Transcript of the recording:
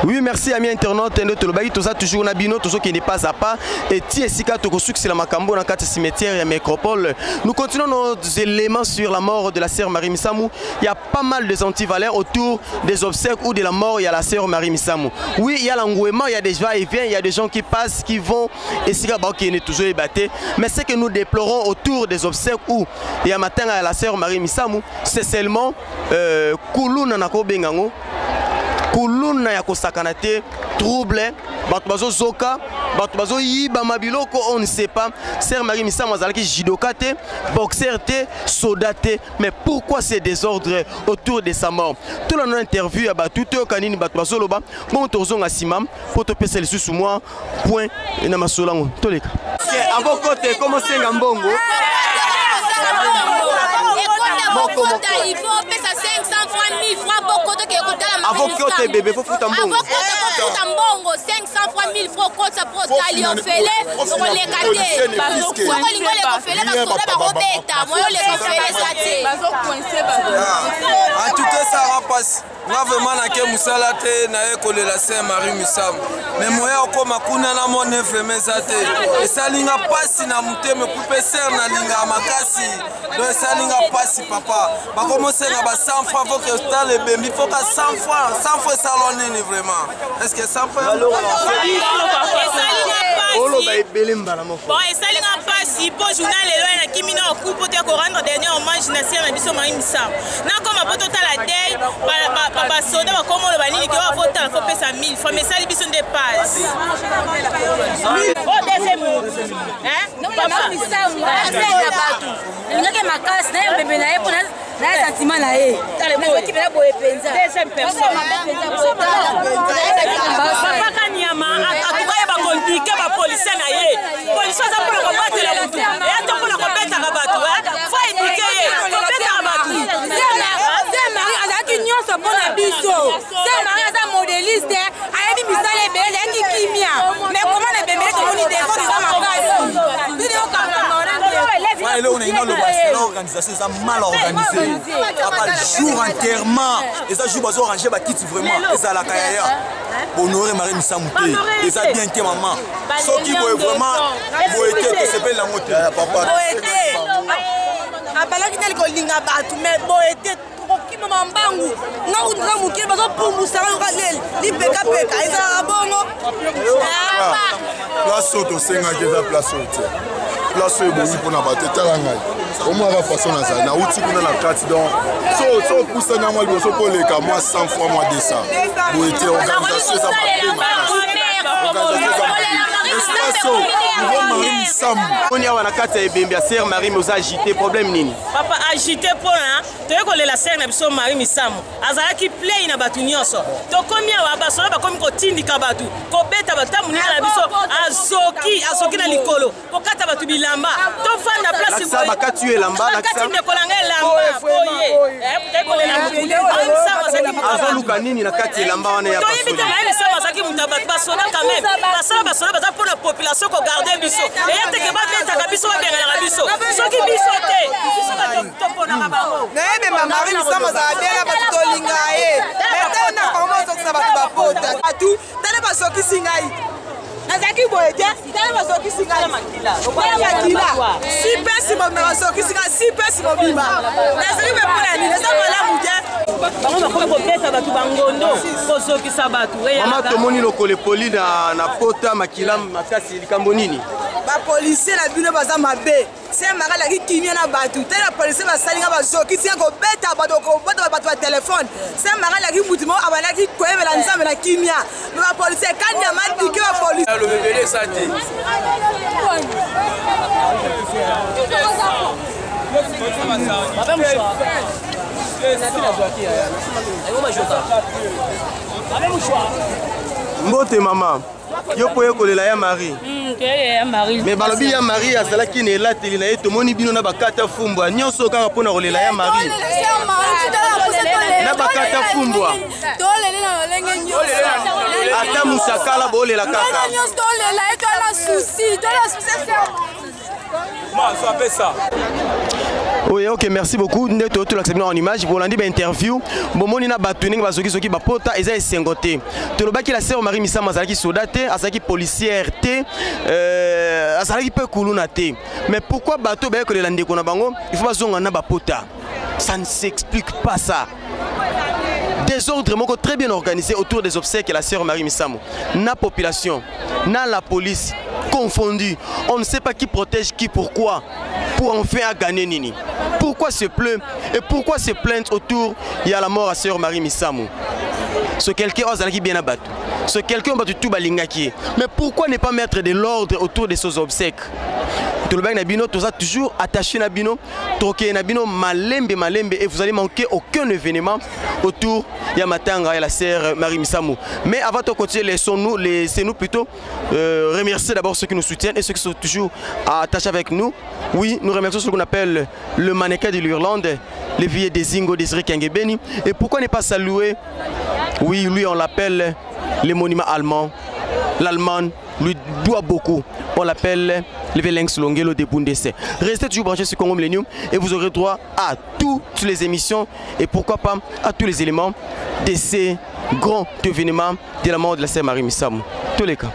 Oui, merci amis internautes. Tout ça toujours Nabino, tout ce qui n'est pas à pas. Et Tiesika Tokosuki, la Makambo, dans le cimetière et Mécropole. Nous continuons nos éléments sur la mort de la sœur Marie Missamou. Il y a pas mal de antivaleurs autour des obsèques ou de la mort. Il y a la sœur Marie Missamou. Oui, il y a l'engouement, il y a des va-et-vient, il y a des gens qui passent, qui vont. Et c'est qui est toujours débatté. Mais ce que nous déplorons autour des obsèques où il y a matin à la sœur Marie Missamou, c'est seulement Koulouna Nako Bengango. Kuluna ya kosakanate trouble batubazo zoka batubazo yiba mabiloko on ne sait pas. Sœur Marie Missamou azalaki judoka te, boxeur te, soldat te, mais pourquoi ces désordres autour de sa mort? Tout le monde interview à batuto kanini batubazo loba bon tozonga simam pour te passer le sous moi point na masolango toleka à vos côtés comment c'est ngambongo il faut payer 500 francs 1000 francs beaucoup de avocat bébé faut foutre un bongo. Avocat mbongo 500 francs 1000 francs contre sa prostali on fait les on les cater. Faut les faire la soda ba robeta. Moi les faire ça té. Bazo coincer en tout cas ça va passer. Moi vraiment na ke musala te na ekole la sœur Marie Missamou. Mais moi ko makuna na mon vraiment ça té. Et ça linga pasi na muteme couper sœur na linga makasi. Donc ça linga pasi papa. Ba commencer na ba 100 francs faut que dans les bébés faut ka 100 francs salonné vraiment. Est-ce que 100 francs bon, et ça n'a pas si pour journal et là qui mine au coup pour te rendre dernier hommage national à Biso Marie Missamou. Na comme pour total la deuil ba soda ba comme le banini qui va voter faut payer 1000 francs mais ça Biso dépasse. Oh deuxième hein? Non la Marie Missamou c'est partout. Il y a que ma casse na bébé na pour na sentiment na e. Na qui va boye penza. Deuxième personne. Papa Kanyama akubaya ba kondique ba policier na ye. Policier za pour combattre la mutu. Et to pour combattre la batu. Faut indiquer combattre la batu. C'est Marie azaki nyonso pona biso. C'est Marie aza modéliste. Ayebi misale bele ki kimia. Mais comment les bébés comme on dit ça makasi. Vidéo l'organisation est mal organisée. À jour enterrement, et ça joue à ranger ma quitte vraiment. Et ça la carrière. Honorer Marie Missamou. Et ça bien que maman. Ceux qui vont vraiment boiter, c'est belle la montée. Papa. Boiter. Abala qui tel ko linga batu mais boiter. Maman bangu. Non on va mouker bazo pour musa ngalel. Li peka peka eza bongo. Place auto senga keza place auto. Place eboyi pour na bateta ngai. Comment va façon na ça na outi kuna na carte donc so poussa na moi liboso pour les cas moi 100 fois moi 200. Boiter organisation ça on y a na kata ebembe ya sœur Marie Moza agité problème nini papa agité pour là to ekole la sœur na biso Marie Missamou azalaki play na batu nyonso to komi wa basola ba komi ko tindika batu ko beta batamu na biso asoki na likolo ko kata batu bilamba to fanda place ça ba katu elamba na kati ne kolanga elamba oye peut-être ko elamba azaluka nini na kati elamba wana ya basola to yibita na Missamou azaki mutabat basola quand même basola baza pour la population ko garder biso et yateke ba beta ka biso ba benga na biso soki biso te biso ba to pona ka bango na ebe Marie Missamou za bela ba to linga e mais na comment ça ça ba pota atu tele ba soki singai nazaki boete tele ba soki singai makila si pesi ba na soki singai si pesi ba bima nazaki be pona ni ça mala muje bango ba ko beta batu bangondo ko soki sabatu mama tomoni lokole poli na pota makila makasi likambo nini ba policier la bino baza mabe c'est mara la kimia na batu tele la policier ba salinga ba soki tia ko beta ba batu ba téléphone c'est mara la mutumo abana ki koyebela nzambe na kimia mais ba policier kanya mandi ke ba policier le bébé ça te mbote mama yo poye kolela ya Marie mais balobi ya Marie azalaki na elateli na ye tomoni bino na bakata fumbwa nyonso kaka mpona kolela ya Marie na bakata fumbwa ata musakala bolela kaka Oui, ok, merci beaucoup. Nous sommes en image. Pour l'année interview, bon, na batuning bazoki soki bapota eza esengote. Tolobaki la sœur Marie Missama azalaki soldate, azalaki policière te, azalaki pe kuluna te. Mais pourquoi bato ba ko le lande ko na bango? Il faut bazonga na bapota. Ça ne s'explique pas ça. Désordre très bien organisé autour des obsèques de la sœur Marie Missamo. Na population, na la police confondue. On ne sait pas qui protège qui, pourquoi. Pour enfin gagner Nini. Pourquoi se plaint et pourquoi se plaindre autour il y a la mort à sœur Marie Missamo. Ce quelqu'un qui bien abattu. Ce quelqu'un battu tout balingaki. Mais pourquoi ne pas mettre de l'ordre autour de ces obsèques? Tout le monde a toujours attaché Nabino, troqué Nabino malembe et vous allez manquer aucun événement autour de Yamatanga et la sœur Marie Missamo. Mais avant de continuer, laissez-nous plutôt remercier d'abord ceux qui nous soutiennent et ceux qui sont toujours attachés avec nous. Oui, nous remercions ce qu'on appelle le mannequin de l'Irlande, le vieux Dezingo Désiré Kengebeni. Et pourquoi ne pas saluer, oui, lui on l'appelle le monument allemand. L'Allemand lui doit beaucoup. On l'appelle le Velenx Longelo de Bundesse. Restez toujours branchés sur Congo Millennium et vous aurez droit à toutes les émissions et pourquoi pas à tous les éléments de ces grands événements de la mort de la sœur Marie Missamo. Tous les cas.